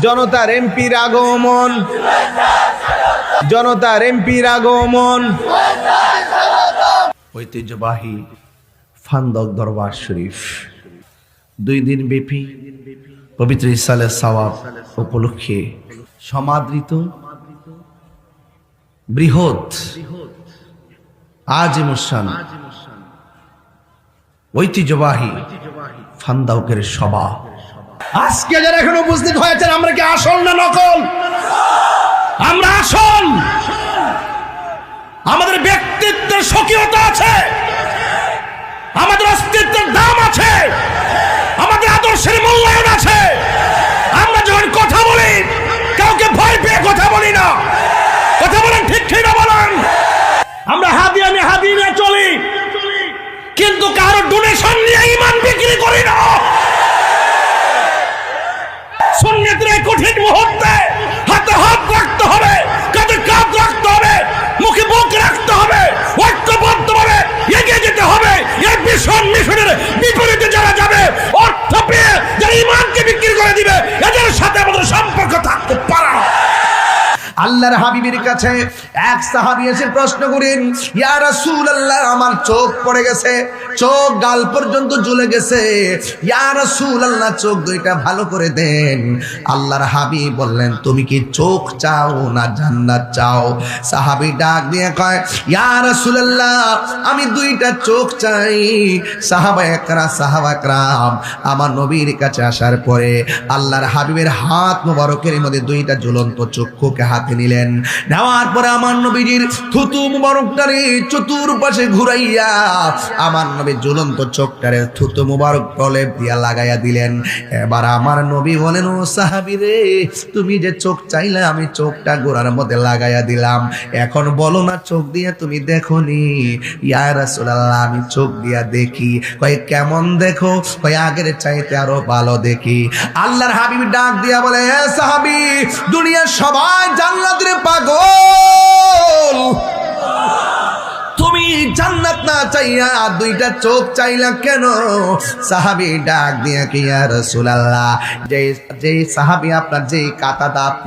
জনতার এমপির আগমন, জনতার এমপির আগমন। ঐতিহ্যবাহী ফান্দক দরবার শরীফ 2 দিন ব্যাপী পবিত্র ইসালে সওয়াব উপলক্ষে সমাদৃত বৃহৎ আজিমুসান ঐতিহ্যবাহী ফান্দকের সভা। আজকে যারা এখন উপস্থিত হয়েছেন, আমরা কি আসল না নকল? আমরা আসল। আমাদের ব্যক্তিত্বের স্বকীয়তা আছে, আমাদের অস্তিত্বের দাম আছে, আমাদের আদর্শের মূল্যায়ন আছে। আমরা যখন কথা বলি, কাউকে ভয় পেয়ে কথা বলি না। কথা বলেন, ঠিক ঠিক না বলেন? আমরা হাদি নিয়ে চলি, কিন্তু কারো ডোনেশন নিয়ে ঈমান বিক্রি করি না। সুন্নাতের এই কঠিন মুহূর্তে হাতে হাত রাখতে হবে, কাঁধে কাঁধ রাখতে হবে, মুখে মুখ রাখতে হবে, ঐক্যবদ্ধভাবে এগিয়ে যেতে হবে। এই মিশনের বিপরীতে যারা যাবে, অর্থ পেয়ে যারা ঈমানকে বিক্রি করে দিবে, এদের সাথে আমাদের সম্পর্ক থাকতে পারে না। আল্লাহর হাবিবের কাছে এক সাহাবী এসে প্রশ্ন করেন, ইয়া রাসূলুল্লাহ, আমার চোখ পড়ে গেছে, চোখ গাল পর্যন্ত জ্বলে গেছে, ইয়া রাসূলুল্লাহ, চোখ দুইটা ভালো করে দেন। আল্লাহর হাবিব বললেন, তুমি কি চোখ চাও না জান্নাত চাও? সাহাবী ডাক দিয়ে কয়, ইয়া রাসূলুল্লাহ, আমি 2টা চোখ চাই। সাহাবা একরাম আমার নবীর কাছে আসার পরে আল্লাহর হাবিবের হাত মোবারকের মধ্যে 2টা জ্বলন্ত চক্ষুকে হাতে নিলেন। নেওয়ার পরে আমার নবীজির থুতু মুবারকটারে চতুর্পাশে ঘুরাইয়া আমার নবী জ্বলন্ত চোখটারে থুতু মুবারক প্রলেপ দিয়া লাগাইয়া দিলেন। এবার আমার নবী বলেন, ও সাহাবী রে, তুমি যে চোখ চাইলে আমি চোখটা গোড়ার মধ্যে লাগাইয়া দিলাম, এখন বলো না চোখ দিয়ে তুমি দেখোনি? ইয়া রাসূলুল্লাহ, আমি চোখ দিয়া দেখি। কয় কেমন দেখো? কয় আগের চাইতে আরো ভালো দেখি। আল্লাহর হাবিব ডাক দিয়া বলে, এ সাহাবী, দুনিয়ার সবাই জান্নাতের পাগল, তুমি জান্নাত না চাইয়া 2টা চোখ চাইলা কেন? সাহাবী ডাক দিয়া কি, ইয়া রাসূলুল্লাহ, যে সাহাবী আপনার যে কাতাদা